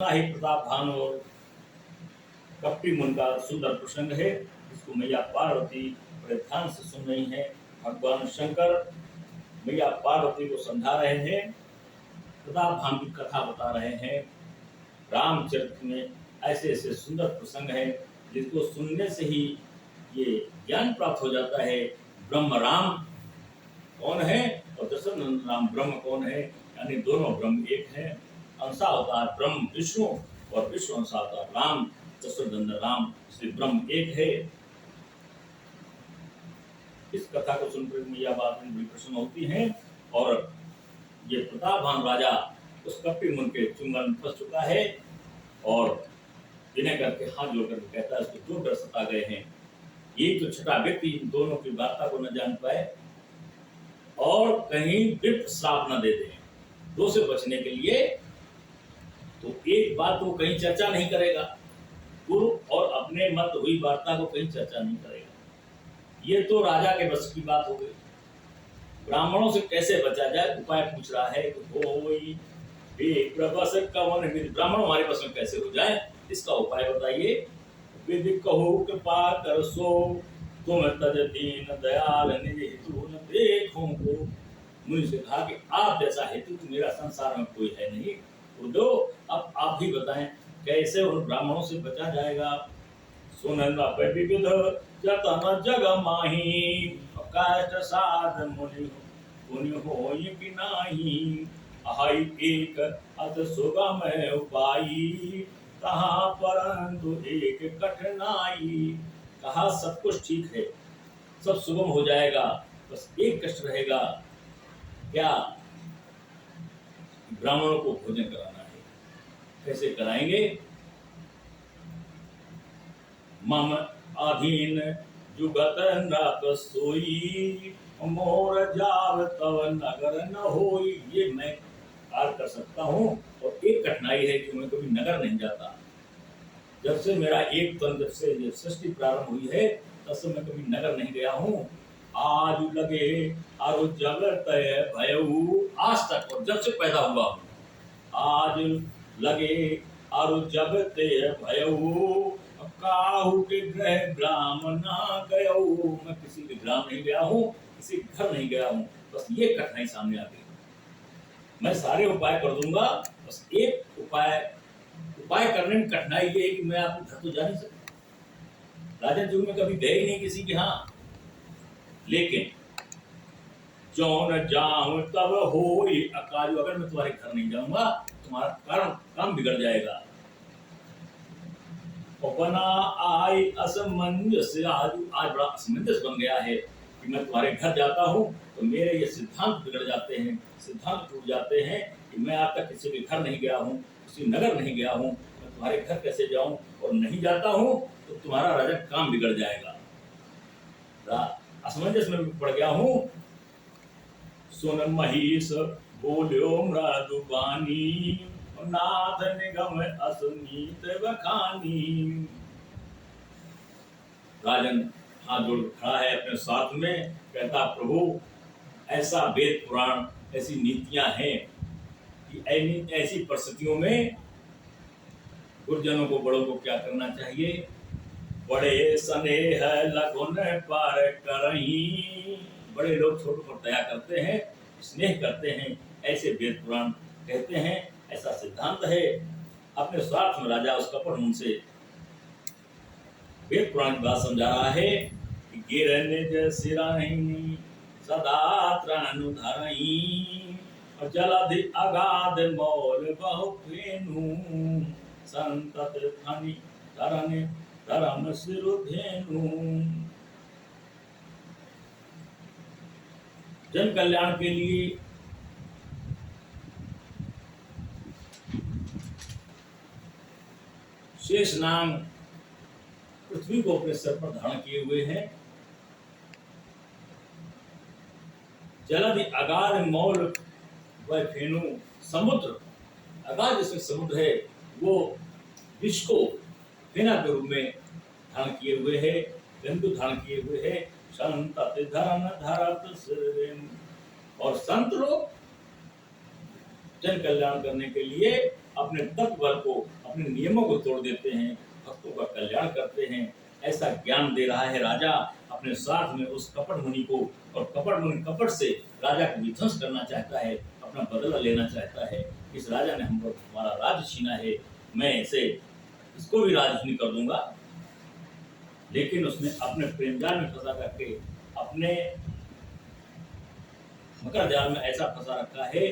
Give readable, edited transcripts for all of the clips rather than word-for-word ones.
ही प्रताप भान और कपटी मुन का सुंदर प्रसंग है, जिसको मैया पार्वती बड़े ध्यान से सुन रही हैं। भगवान शंकर मैया पार्वती को समझा रहे हैं, प्रताप भान की कथा बता रहे हैं। रामचरित में ऐसे ऐसे सुंदर प्रसंग हैं जिसको सुनने से ही ये ज्ञान प्राप्त हो जाता है। ब्रह्म राम कौन है और दशरथ राम ब्रह्म कौन है, यानी दोनों ब्रह्म एक है। अंशावतार ब्रह्म विष्णु और विष्णु अंशावतार राम, दशरथ राम, श्री ब्रह्म एक है। इस कथा को सुनकर मैया बात में बड़ी प्रसन्न होती हैं और ये प्रतापवान राजा उस कपटी मुन के चुंगल में फंस चुका है और विनय करके हाथ जोड़कर कहता है, उसको जो डर सता गए हैं, ये तो छठा व्यक्ति इन दोनों की वार्ता को न जान पाए और कहीं विप्र श्राप न दे दे। दो से बचने के लिए तो एक बात को कहीं चर्चा नहीं करेगा, गुरु और अपने मत हुई वार्ता को कहीं चर्चा नहीं करेगा। ये तो राजा के बस की बात हो गई। ब्राह्मणों से कैसे बचा जाए उपाय पूछ रहा है कि ब्राह्मण हमारे बस में कैसे हो जाए, इसका उपाय बताइए। विधि कहो कृपा कर सो, तुम तज दीन दयाल निज हेतु न देखो को। मुनि से कहा कि आप जैसा हेतु तो मेरा संसार में कोई है नहीं, दो अब आप ही बताएं कैसे उन ब्राह्मणों से बचा जाएगा। सुनंदा पे विविध जतन जग माही, कष्ट साध मुनि होई कि नाही। अहाई एक अत सुगम उपाई, कहा परंतु एक कठिनाई। कहा सब कुछ ठीक है, सब सुगम हो जाएगा, बस एक कष्ट रहेगा। क्या? ब्राह्मणों को भोजन कराना है। कैसे कराएंगे? मम अधीन जुगत नृप सोई, मोर जाव तव नगर न होई। ये मैं कार्य कर सकता हूँ और एक कठिनाई है कि मैं कभी नगर नहीं जाता। जब से मेरा एक तन, जब से सृष्टि प्रारंभ हुई है तब से मैं कभी नगर नहीं गया हूँ। आज लगे आरो जगत भयऊ, आज तक और जब से पैदा हुआ हूँ, आज लगे आरो जगत भयऊ, काहू के ग्रह ग्राम ना गयऊ। मैं किसी के ग्राम नहीं गया हूँ, किसी के घर नहीं गया हूँ, बस ये कठिनाई सामने आ गई। मैं सारे उपाय कर दूंगा, बस एक उपाय करने में कठिनाई ये है कि मैं आपके घर तो जा नहीं सकता। राजन युग में कभी गए ही नहीं किसी के यहाँ, लेकिन जौन जाऊं तब होई अकाल। अगर मैं तुम्हारे घर नहीं जाऊंगा तुम्हारा काम बिगड़ जाएगा। बना आई असमंजस, आज बड़ा असमंजस बन गया है कि मैं तुम्हारे घर जाता हूँ तो मेरे ये सिद्धांत बिगड़ जाते हैं, सिद्धांत टूट जाते हैं कि मैं आज तक किसी के घर नहीं गया हूँ, किसी नगर नहीं गया हूँ, मैं तुम्हारे घर कैसे जाऊं, और नहीं जाता हूँ तो तुम्हारा राजा काम बिगड़ जाएगा। असमंजस में पड़ गया हूँ। सुन महिष बोल्यो मृदुबानी, नाथ निगम असनीत बखानी। राजन हाथ जोड़ खड़ा है अपने साथ में, कहता प्रभु ऐसा वेद पुराण, ऐसी नीतियां हैं कि ऐसी परिस्थितियों में गुरुजनों को, बड़ों को क्या करना चाहिए। बड़े स्नेह लगुन पर करही, बड़े लोग छोटों पर दया करते हैं, स्नेह करते हैं, ऐसे वेद पुराण कहते हैं, ऐसा सिद्धांत है। अपने स्वार्थ में राजा उस कपट मुन से वेद पुराण की बात समझा रहा है कि गिर निज सिरहि सदा तृण धरहि, और जलधि अगाध मौल बहु फेनु, संतत धनि धरनि धर्म सिरु धेनु। जन कल्याण के लिए शेष नाग पृथ्वी को अपने सर पर धारण किए हुए हैं। जलधि अगाध मौल वह फेनु, समुद्र अगाध जिसमें समुद्र है वो विश्व को फेना के रूप में धारण किए हुए है, बिंदु धारण किए हुए है। संत धर्म धरत सिर, और संत लोग जन कल्याण करने के लिए अपने तत्व बल को, अपने नियमों को तोड़ देते हैं, भक्तों का कल्याण करते हैं, ऐसा ज्ञान दे रहा है राजा अपने साथ में उस कपट मुनि को। और कपट मुनि कपट से राजा को विध्वंस करना चाहता है, अपना बदला लेना चाहता है। इस राजा ने हमको हमारा राज्य छीना है, मैं इसे इसको भी राजहीन कर दूंगा। लेकिन उसने अपने प्रेम जाल में फंसा करके, अपने मकर जाल में ऐसा फंसा रखा है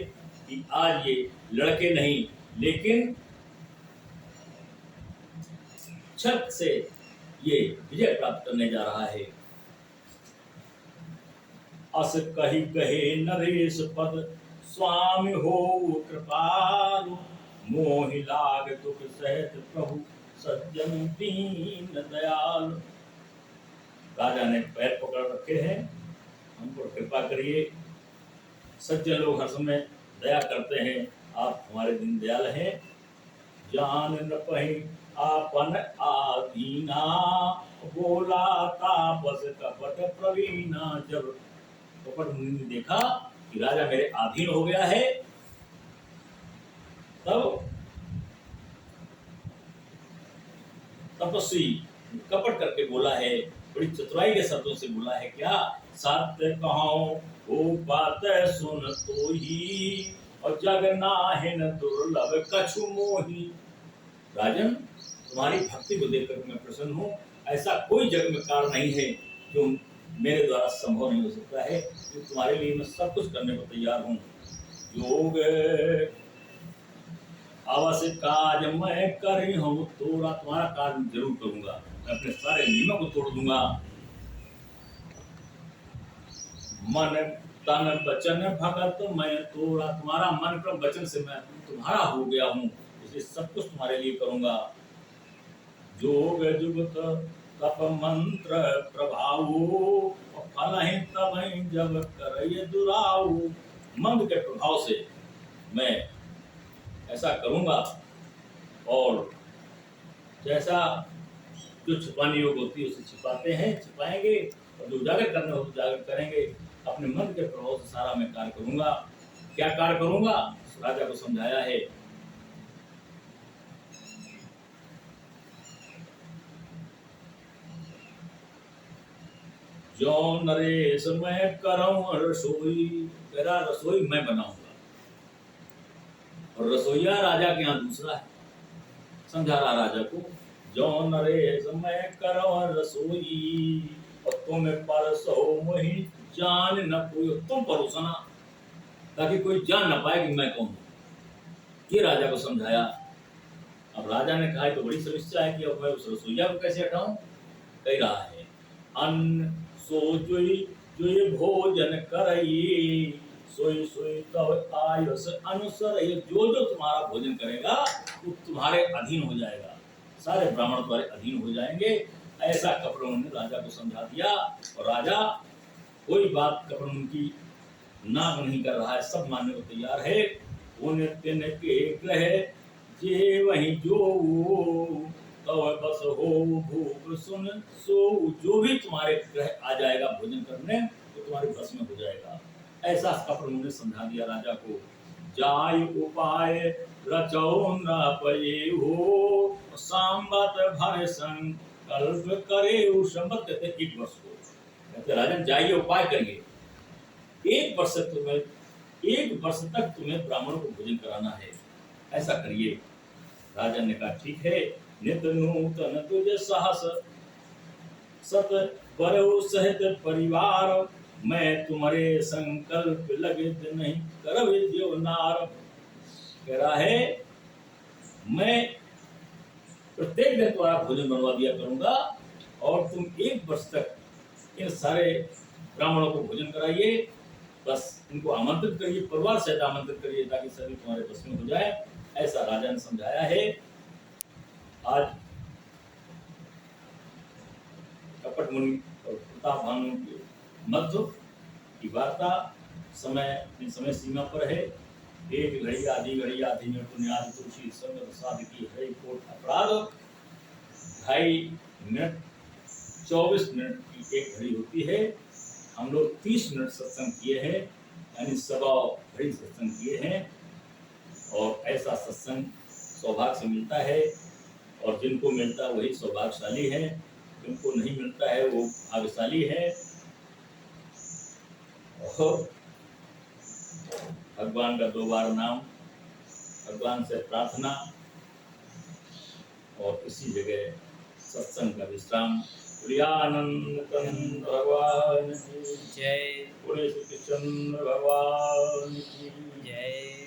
कि आज ये लड़के नहीं लेकिन छक से ये विजय प्राप्त करने जा रहा है। अस कही कहे नरेश पद स्वामी हो कृपालु, मोहि लाग दुख सहित प्रभु सज्जन दीन दयाल। राजा ने पैर पकड़ रखे हैं, हमको कृपा करिए। सज्जन लोग हर समय दया करते हैं, आप हमारे दिन दयाल हैं। जान न पही आपन आदीना, बोला तापस कपट प्रवीणा। जब कपट मुनि ने देखा कि राजा मेरे अधीन हो गया है, तब तपस्वी कपट करके बोला है, बड़ी चतुराई के शब्दों से बोला है। क्या सत्य कहो वो बात सुन तो ही, और जग नाहिन दुर्लभ कछु मोही। राजन, तुम्हारी भक्ति को देखकर मैं प्रसन्न हूँ। ऐसा कोई जग में कार्य नहीं है जो मेरे द्वारा संभव नहीं हो सकता है, जो तुम्हारे लिए मैं सब कुछ करने को तैयार हूँ। योग आवश्यक काज मैं कर हूँ, तुम्हारा कार्य जरूर करूंगा। मैं अपने सारे नियमों को तोड़ दूंगा। मन तन वचन भगत मैं तोड़ा, तुम्हारा मन क्रम वचन से मैं तुम्हारा हो गया हूँ, इसलिए सब कुछ तुम्हारे लिए करूंगा। जोग जुगत तप मंत्र प्रभाव, फल ही तब जब करे दुराऊ। मंत्र के प्रभाव से मैं ऐसा करूंगा, और जैसा जो छुपाने योग होती है उसे छिपाते हैं, छिपाएंगे, और जो उजागर करने हो तो उजागर करेंगे। अपने मन के प्रभाव से सारा मैं कार्य करूंगा। क्या कार्य करूंगा, राजा को समझाया है। जो नरेश मैं करूं रसोई, तेरा रसोई मैं बनाऊंगा। और रसोईया राजा के यहाँ दूसरा है, समझा रहा राजा को। जो नरेश मैं करूं रसोई, और तुम परसो मोहि जान न कोई। तुम परोसना ताकि कोई जान न पाए कि मैं कौन हूं। ये राजा को समझाया। अब राजा ने कहा तो बड़ी समस्या है कि अब मैं उस रसोईया को कैसे हटाऊं। कह रहा है, अन्न सो जोई जोई भोजन करई, सोई सोई तब आयुष अनुसर। जो जो तुम्हारा भोजन करेगा वो तुम्हारे अधीन हो जाएगा, सारे ब्राह्मण तुम्हारे अधीन हो जाएंगे। ऐसा कपड़ों ने राजा को समझा दिया। और राजा कोई बात कपड़ों की ना नहीं कर रहा है, सब मानने को तैयार है। उन तिन के ग्रह जे वही जो, तो बस हो भूख सुन सो। जो भी तुम्हारे ग्रह आ जाएगा भोजन करने, तो तुम्हारे बस में हो जाएगा। ऐसा कपड़ उन्होंने समझा दिया राजा को। जाय उपाय रचो न पये हो, सांबत भर संकल्प करे। संबत कहते 1 वर्ष को, कहते राजन जाइए उपाय करिए, 1 वर्ष तुम्हें 1 वर्ष तक तुम्हें ब्राह्मणों को भोजन कराना है, ऐसा करिए। राजन ने कहा ठीक है। नित नूतन तुझ साहस सत बरो सहित परिवार, मैं तुम्हारे संकल्प लगे नहीं करब देव नार। कह रहा है मैं प्रत्येक दिन तुम्हारा भोजन बनवा दिया करूंगा, और तुम 1 वर्ष तक इन सारे ब्राह्मणों को भोजन कराइए। बस इनको आमंत्रित करिए, परिवार सहित आमंत्रित करिए, ताकि सभी तुम्हारे बस में हो जाए। ऐसा राजा ने समझाया है। आज कपट मुनि और प्रताप भानु के मध्य की वार्ता समय सीमा पर है। 1 घड़ी आधी मिनट पुण्याद तुलसी संग प्रसाद की हरि कोट अपराध। 2.5 मिनट 24 मिनट की 1 घड़ी होती है। हम लोग 30 मिनट सत्संग किए हैं, यानी 1.25 घड़ी सत्संग किए हैं। और ऐसा सत्संग सौभाग्य से मिलता है, और जिनको मिलता है वही सौभाग्यशाली है, जिनको नहीं मिलता है वो भाग्यशाली है। और भगवान का 2 बार नाम, भगवान से प्रार्थना, और इसी जगह सत्संग का विश्राम। प्रियानंद कंद भगवान की जय। पूरे श्री कृष्ण भगवान की जय।